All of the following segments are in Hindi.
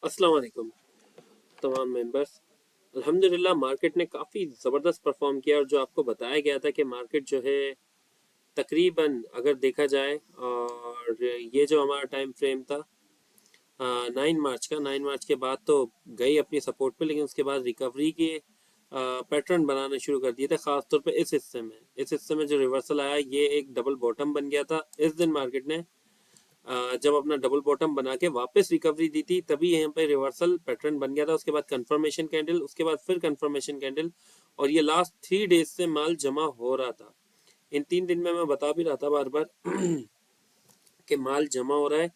अस्सलाम वालेकुम तमाम मेंबर्स। अल्हम्दुलिल्लाह मार्केट ने काफ़ी ज़बरदस्त परफॉर्म किया और जो आपको बताया गया था कि मार्केट जो है तकरीबन अगर देखा जाए, और ये जो हमारा टाइम फ्रेम था 9 मार्च का, 9 मार्च के बाद तो गई अपनी सपोर्ट पे, लेकिन उसके बाद रिकवरी के पैटर्न बनाना शुरू कर दिए थे, ख़ासतौर पे इस हिस्से में जो रिवर्सल आया ये एक डबल बॉटम बन गया था। इस दिन मार्केट ने जब अपना डबल बॉटम बना के वापस रिकवरी दी थी, तभी यहाँ पे रिवर्सल पैटर्न बन गया था। उसके बाद कंफर्मेशन कैंडल, उसके बाद फिर कंफर्मेशन कैंडल, और ये लास्ट 3 डेज से माल जमा हो रहा था। इन 3 दिन में मैं बता भी रहा था बार बार कि माल जमा हो रहा है,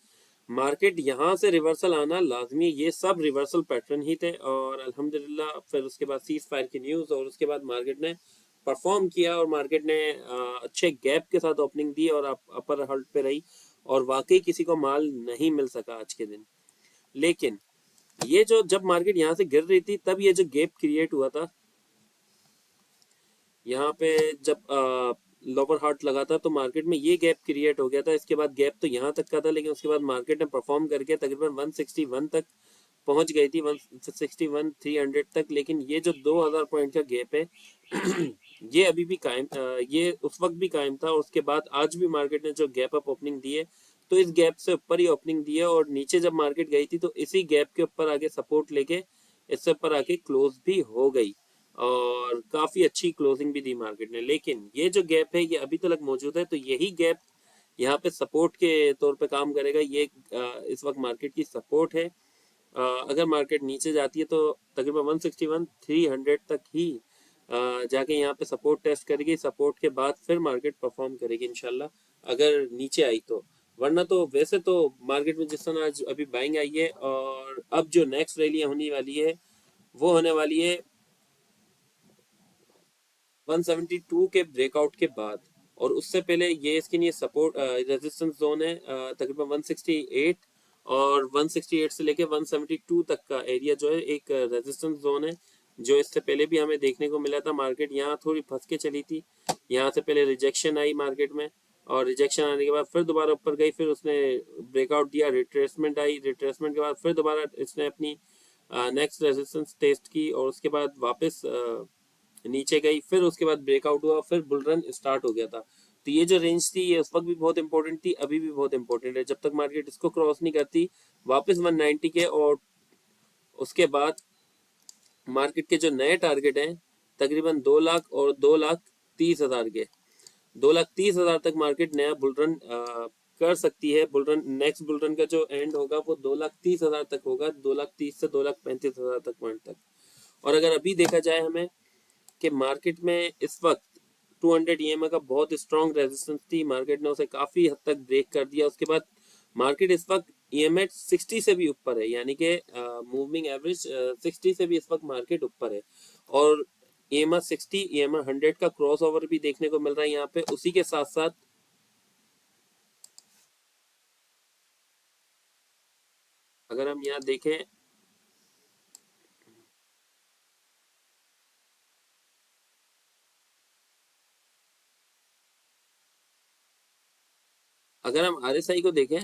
मार्केट यहाँ से रिवर्सल आना लाजमी। ये सब रिवर्सल पैटर्न ही थे, और अल्हम्दुलिल्लाह फिर उसके बाद सीज फायर की न्यूज़, और उसके बाद मार्केट ने परफॉर्म किया, और मार्केट ने अच्छे गैप के साथ ओपनिंग दी और अपर हल्ट पे रही, और वाकई किसी को माल नहीं मिल सका आज के दिन। लेकिन ये जो जब मार्केट यहाँ से गिर रही थी, तब ये जो गैप क्रिएट हुआ था यहाँ पे, जब लोअर हार्ट लगा था तो मार्केट में ये गैप क्रिएट हो गया था। इसके बाद गैप तो यहाँ तक का था, लेकिन उसके बाद मार्केट ने परफॉर्म करके तकरीबन 161 तक पहुंच गई थी, 161 300 तक। लेकिन ये जो 2000 पॉइंट का गैप है ये अभी भी कायम, ये उस वक्त भी कायम था, और उसके बाद आज भी मार्केट ने जो गैप अप ओपनिंग दी है, तो इस गैप से ऊपर ही ओपनिंग दी है, और नीचे जब मार्केट गई थी तो इसी गैप के ऊपर आगे सपोर्ट लेके इससे ऊपर आके क्लोज भी हो गई, और काफी अच्छी क्लोजिंग भी दी मार्केट ने। लेकिन ये जो गैप है ये अभी तक मौजूद है, तो यही गैप यहाँ पे सपोर्ट के तौर पे काम करेगा। ये इस वक्त मार्केट की सपोर्ट है। अगर मार्केट नीचे जाती है तो तकरीबन 161 300 तक ही जाके यहाँ पे सपोर्ट टेस्ट करेगी। सपोर्ट के बाद फिर मार्केट परफॉर्म करेगी इंशाल्लाह, अगर नीचे आई तो। वरना तो वैसे तो मार्केट में जिस तरह आज अभी बाइंग आई है, और अब जो नेक्स्ट रैली होने वाली है वो होने वाली है 172 के ब्रेकआउट के बाद, और उससे पहले ये इसके लिए सपोर्ट रेजिस्टेंस जोन है तकरीबन 168, और 168 से लेके 172 तक का एरिया जो है एक रेजिस्टेंस जोन है, जो इससे पहले भी हमें देखने को मिला था। मार्केट यहाँ थोड़ी फंस के चली थी, यहाँ से पहले रिजेक्शन आई मार्केट में, और रिजेक्शन आने के बाद फिर दोबारा ऊपर गई, फिर उसने ब्रेकआउट दिया, रिट्रेसमेंट आई, रिट्रेसमेंट के बाद फिर दोबारा इसने अपनी नेक्स्ट रेजिस्टेंस टेस्ट की, और उसके बाद वापस नीचे गई, फिर उसके बाद ब्रेकआउट हुआ, फिर बुल रन स्टार्ट हो गया था। तो ये जो रेंज थी ये उस वक्त भी बहुत इंपॉर्टेंट थी, अभी भी बहुत इंपॉर्टेंट है। जब तक मार्केट इसको क्रॉस नहीं करती वापस 190 के, और उसके बाद मार्केट के जो नए टारगेट हैं तकरीबन 2 लाख और 2,30,000 के, 2,30,000 तक मार्केट नया बुल रन कर सकती है। Bull run, next bull run का जो एंड होगा वो 2,30,000 तक होगा, 2,30,000 से 2,35,000 तक पॉइंट तक। और अगर अभी देखा जाए हमें कि मार्केट में इस वक्त 200 ईएमए का बहुत स्ट्रॉन्ग रेजिस्टेंस थी, मार्केट ने उसे काफी हद तक ब्रेक कर दिया। उसके बाद मार्केट इस वक्त ईएमए 60 से भी ऊपर है, यानी कि मूविंग एवरेज 60 से भी इस वक्त मार्केट ऊपर है, और ईएमए 60 ईएमए 100 का क्रॉस ओवर भी देखने को मिल रहा है यहाँ पे। उसी के साथ साथ अगर हम यहाँ देखें, अगर हम आरएसआई को देखें,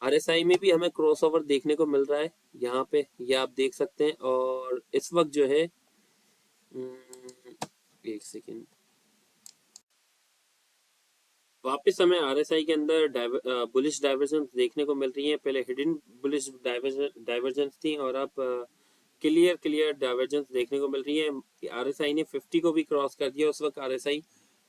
आरएसआई में भी हमें क्रॉसओवर देखने को मिल रहा है यहाँ पे, ये आप देख सकते हैं। और इस वक्त जो है एक सेकेंड, वापस हमें आरएसआई के अंदर बुलिश डाइवर्जेंस देखने को मिल रही है। पहले हिडन बुलिश डाइवर्जेंस थी, और अब क्लियर डाइवर्जेंस देखने को मिल रही है। आरएसआई ने 50 को भी क्रॉस कर दिया। उस वक्त आरएसआई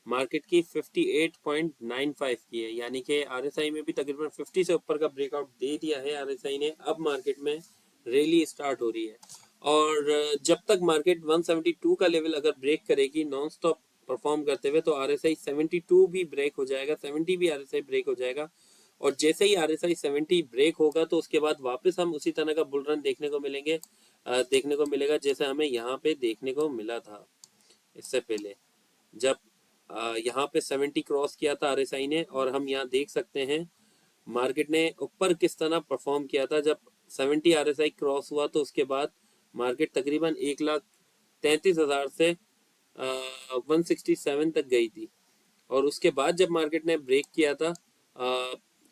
मार्केट की 58.95 की है, यानी कि आरएसआई में भी तकरीबन 50 से ऊपर का ब्रेकआउट दे दिया है आरएसआई ने। अब मार्केट में रैली स्टार्ट हो रही है, और जब तक मार्केट 172 का लेवल अगर ब्रेक करेगी नॉन स्टॉप परफॉर्म करते हुए, तो आरएसआई 72 भी ब्रेक हो जाएगा, 70 भी आरएसआई ब्रेक हो जाएगा। और जैसे ही आरएसआई 70 ब्रेक होगा तो उसके बाद वापस हम उसी तरह का बुल रन देखने को मिलेंगे, देखने को मिलेगा जैसे हमें यहाँ पे देखने को मिला था इससे पहले, जब यहाँ पे 70 क्रॉस किया था आरएसआई ने। और हम यहाँ देख सकते हैं मार्केट ने ऊपर किस तरह परफॉर्म किया था। जब 70 आरएसआई क्रॉस हुआ तो उसके बाद मार्केट तकरीबन 1,33,000 से 167 तक गई थी। और उसके बाद जब मार्केट ने ब्रेक किया था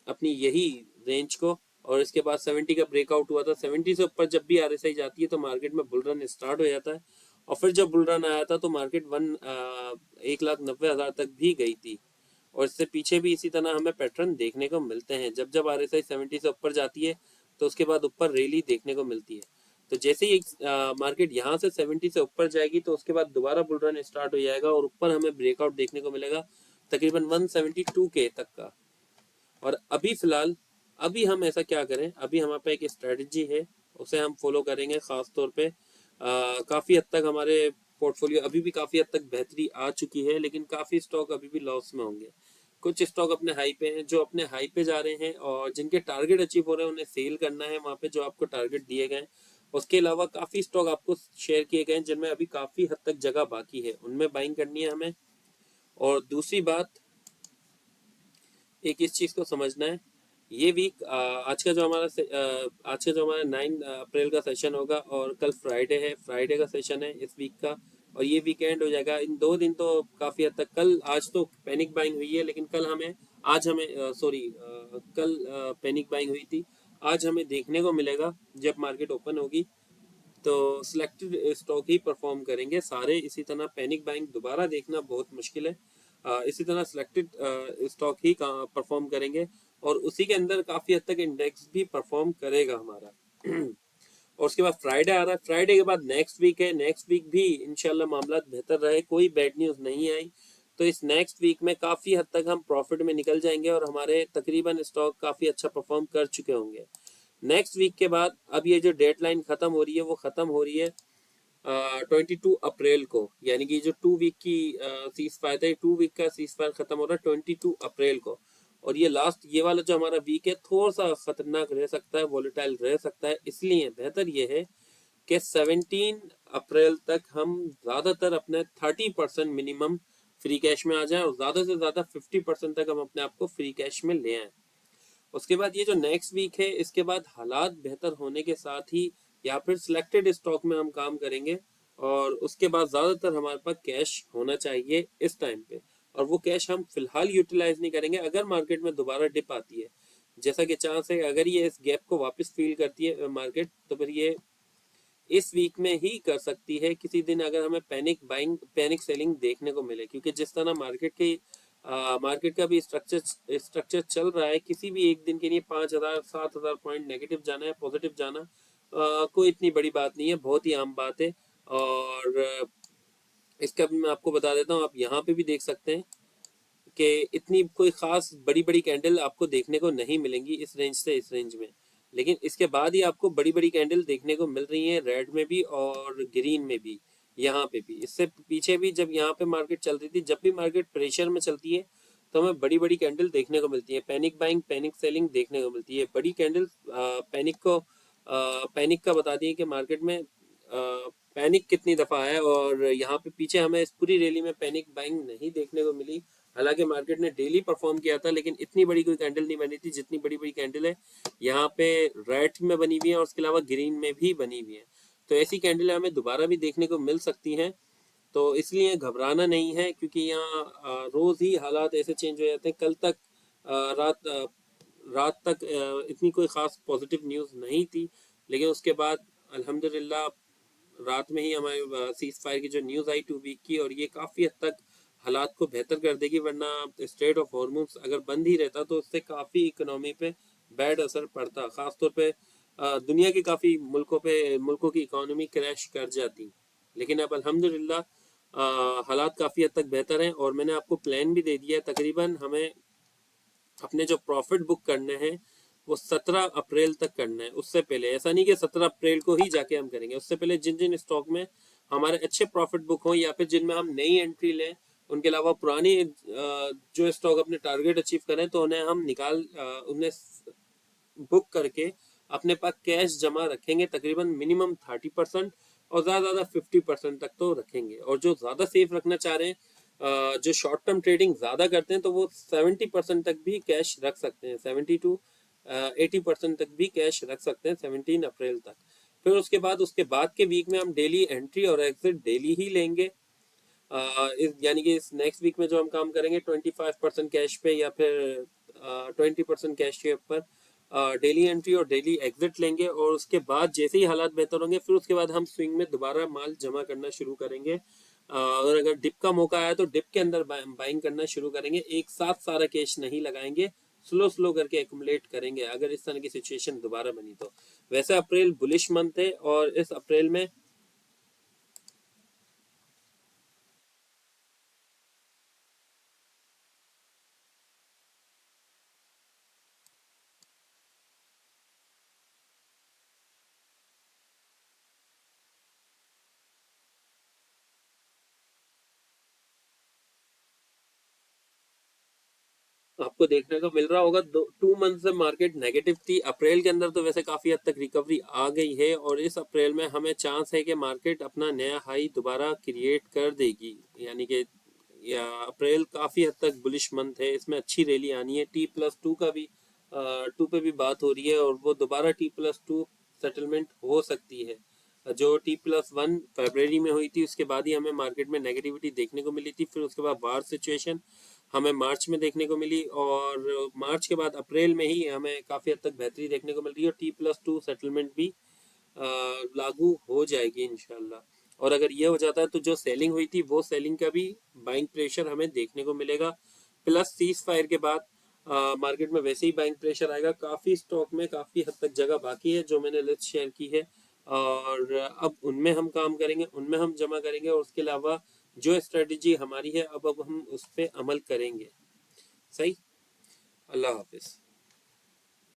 अपनी यही रेंज को, और इसके बाद 70 का ब्रेकआउट हुआ था, 70 से ऊपर जब भी आरएसआई जाती है तो मार्केट में बुल रन स्टार्ट हो जाता है। और फिर जब बुल रन आया था तो मार्केट 1,90,000 तक भी गई थी। और इससे पीछे भी इसी तरह हमें पैटर्न देखने को मिलते हैं, जब जब आरएसआई 70 से ऊपर जाती है तो उसके बाद ऊपर रैली देखने को मिलती है। तो जैसे ही मार्केट यहाँ से 70 से ऊपर जाएगी तो उसके बाद दोबारा बुल रन स्टार्ट हो जाएगा और ऊपर हमें ब्रेकआउट देखने को मिलेगा तकरीबन 172 के तक का। और अभी फिलहाल अभी हम ऐसा क्या करें, अभी हमारे पे एक स्ट्रेटजी है, उसे हम फॉलो करेंगे खास तौर पे। काफ़ी हद तक हमारे पोर्टफोलियो अभी भी काफ़ी हद तक बेहतरी आ चुकी है, लेकिन काफ़ी स्टॉक अभी भी लॉस में होंगे। कुछ स्टॉक अपने हाई पे हैं, जो अपने हाई पे जा रहे हैं और जिनके टारगेट अचीव हो रहे हैं उन्हें सेल करना है वहाँ पे जो आपको टारगेट दिए गए। उसके अलावा काफ़ी स्टॉक आपको शेयर किए गए जिनमें अभी काफ़ी हद तक जगह बाकी है, उनमें बाइंग करनी है हमें। और दूसरी बात, एक इस चीज़ को समझना है, ये वीक आज का जो हमारा 9 अप्रैल का सेशन होगा और कल फ्राइडे है, फ्राइडे का सेशन है इस वीक का, और ये वीकेंड हो जाएगा। इन 2 दिन तो काफ़ी हद तक, कल आज तो पैनिक बाइंग हुई है, लेकिन कल पैनिक बाइंग हुई थी। आज हमें देखने को मिलेगा जब मार्केट ओपन होगी तो सिलेक्टेड स्टॉक ही परफॉर्म करेंगे सारे। इसी तरह पैनिक बाइंग दोबारा देखना बहुत मुश्किल है। इसी तरह सिलेक्टेड स्टॉक ही परफॉर्म करेंगे और उसी के अंदर काफ़ी हद तक इंडेक्स भी परफॉर्म करेगा हमारा। और उसके बाद फ्राइडे आ रहा है, फ्राइडे के बाद नेक्स्ट वीक है, नेक्स्ट वीक भी इंशाल्लाह मामला बेहतर रहे, कोई बैड न्यूज़ नहीं आई तो इस नेक्स्ट वीक में काफ़ी हद तक हम प्रॉफिट में निकल जाएंगे और हमारे तकरीबन स्टॉक काफ़ी अच्छा परफॉर्म कर चुके होंगे। नेक्स्ट वीक के बाद अब ये जो डेडलाइन खत्म हो रही है वो खत्म हो रही है 22 अप्रैल को, यानी कि जो 2 वीक की सीज फायर था, 2 वीक का सीज फायर खत्म हो रहा है 22 अप्रैल को। और ये लास्ट ये वाला जो हमारा वीक है थोड़ा सा खतरनाक रह सकता है, वॉलेटाइल रह सकता है, इसलिए बेहतर ये है कि 17 अप्रैल तक हम ज़्यादातर अपने 30% मिनिमम फ्री कैश में आ जाएं और ज़्यादा से ज़्यादा 50% तक हम अपने आप को फ्री कैश में ले आएं। उसके बाद ये जो नेक्स्ट वीक है इसके बाद हालात बेहतर होने के साथ ही या फिर सिलेक्टेड स्टॉक में हम काम करेंगे और उसके बाद ज़्यादातर हमारे पास कैश होना चाहिए इस टाइम पे, और वो कैश हम फिलहाल यूटिलाइज नहीं करेंगे। अगर मार्केट में दोबारा डिप आती है, जैसा कि चांस है अगर ये इस गैप को वापस फील करती है मार्केट, तो फिर ये इस वीक में ही कर सकती है। किसी दिन अगर हमें पैनिक सेलिंग देखने को मिले, क्योंकि जिस तरह मार्केट का भी स्ट्रक्चर चल रहा है, किसी भी एक दिन के लिए 5,000 7,000 पॉइंट नेगेटिव जाना है पॉजिटिव जाना कोई इतनी बड़ी बात नहीं है, बहुत ही आम बात है। और इसका भी मैं आपको बता देता हूँ, आप यहाँ पे भी देख सकते हैं कि इतनी कोई खास बड़ी बड़ी कैंडल आपको देखने को नहीं मिलेंगी इस रेंज से इस रेंज में, लेकिन इसके बाद ही आपको बड़ी बड़ी कैंडल देखने को मिल रही हैं, रेड में भी और ग्रीन में भी, यहाँ पे भी। इससे पीछे भी जब यहाँ पे मार्केट चल रही थी, जब भी मार्केट प्रेशर में चलती है तो हमें बड़ी बड़ी कैंडल देखने को मिलती है, पैनिक बाइंग पैनिक सेलिंग देखने को मिलती है। बड़ी कैंडल पैनिक का बता दिए कि मार्केट में पैनिक कितनी दफ़ा है, और यहाँ पे पीछे हमें इस पूरी रैली में पैनिक बाइंग नहीं देखने को मिली। हालांकि मार्केट ने डेली परफॉर्म किया था, लेकिन इतनी बड़ी कोई कैंडल नहीं बनी थी जितनी बड़ी बड़ी कैंडल है यहाँ पे रेड में बनी हुई है और उसके अलावा ग्रीन में भी बनी हुई है। तो ऐसी कैंडल हमें दोबारा भी देखने को मिल सकती हैं, तो इसलिए घबराना नहीं है, क्योंकि यहाँ रोज़ ही हालात ऐसे चेंज हो जाते हैं। कल तक रात तक इतनी कोई ख़ास पॉजिटिव न्यूज़ नहीं थी, लेकिन उसके बाद अल्हम्दुलिल्लाह रात में ही हमारे सीज फायर की जो न्यूज़ आई 2 वीक की, और ये काफ़ी हद तक हालात को बेहतर कर देगी। वरना स्ट्रेट ऑफ हॉर्मुज़ अगर बंद ही रहता तो उससे काफ़ी इकोनॉमी पे बैड असर पड़ता, ख़ासतौर पे दुनिया के काफ़ी मुल्कों की इकोनॉमी क्रैश कर जाती। लेकिन अब अल्हम्दुलिल्लाह हालात काफ़ी हद तक बेहतर हैं, और मैंने आपको प्लान भी दे दिया है। तकरीबन हमें अपने जो प्रॉफिट बुक करने हैं वो 17 अप्रैल तक करना है। उससे पहले ऐसा नहीं कि 17 अप्रैल को ही जाके हम करेंगे, उससे पहले जिन जिन स्टॉक में हमारे अच्छे प्रॉफिट बुक हों या फिर जिनमें हम नई एंट्री लें, उनके अलावा पुरानी जो स्टॉक अपने टारगेट अचीव करें तो उन्हें बुक करके अपने पास कैश जमा रखेंगे, तकरीबन मिनिमम 30% और ज़्यादा ज़्यादा 50% तक तो रखेंगे। और जो ज़्यादा सेफ रखना चाह रहे हैं, जो शॉर्ट टर्म ट्रेडिंग ज़्यादा करते हैं, तो वो 70% तक भी कैश रख सकते हैं, 70 to 80% तक भी कैश रख सकते हैं 17 अप्रैल तक। फिर उसके बाद के वीक में हम डेली एंट्री और एग्जिट डेली ही लेंगे। यानी कि इस नेक्स्ट वीक में जो हम काम करेंगे 25% कैश पे या फिर 20% कैश के ऊपर डेली एंट्री और डेली एग्जिट लेंगे, और उसके बाद जैसे ही हालात बेहतर होंगे फिर उसके बाद हम स्विंग में दोबारा माल जमा करना शुरू करेंगे। और अगर डिप का मौका आया तो डिप के अंदर बाइंग करना शुरू करेंगे, एक साथ सारा कैश नहीं लगाएंगे, स्लो स्लो करके एक्युमुलेट करेंगे अगर इस तरह की सिचुएशन दोबारा बनी तो। वैसे अप्रैल बुलिश मंथ है और इस अप्रैल में आपको देखने को मिल रहा होगा 2 मंथ से मार्केट नेगेटिव थी। अप्रैल के अंदर तो वैसे काफी हद तक रिकवरी आ गई है और इस अप्रैल में हमें चांस है कि मार्केट अपना नया हाई दोबारा क्रिएट कर देगी। यानी कि या अप्रैल काफी हद तक बुलिश मंथ है, इसमें अच्छी रैली आनी है। T+2 का भी 2 पे भी बात हो रही है और वो दोबारा T+2 सेटलमेंट हो सकती है। जो T+1 फरवरी में हुई थी उसके बाद ही हमें मार्केट में नेगेटिविटी देखने को मिली थी, फिर उसके बाद वार सिचुएशन हमें मार्च में देखने को मिली और मार्च के बाद अप्रैल में ही हमें काफी हद तक बेहतरी देखने को मिल रही है और T+2 सेटलमेंट भी लागू हो जाएगी इंशाल्लाह। और अगर ये हो जाता है तो जो सेलिंग हुई थी वो सेलिंग का भी बाइंग प्रेशर हमें देखने को मिलेगा। प्लस सीज फायर के बाद मार्केट में वैसे ही बाइंग प्रेशर आएगा। काफी स्टॉक में काफी हद तक जगह बाकी है जो मैंने लिस्ट शेयर की है, और अब उनमें हम काम करेंगे, उनमें हम जमा करेंगे, और उसके अलावा जो स्ट्रेटजी हमारी है अब हम उस पर अमल करेंगे। सही। अल्लाह हाफिज।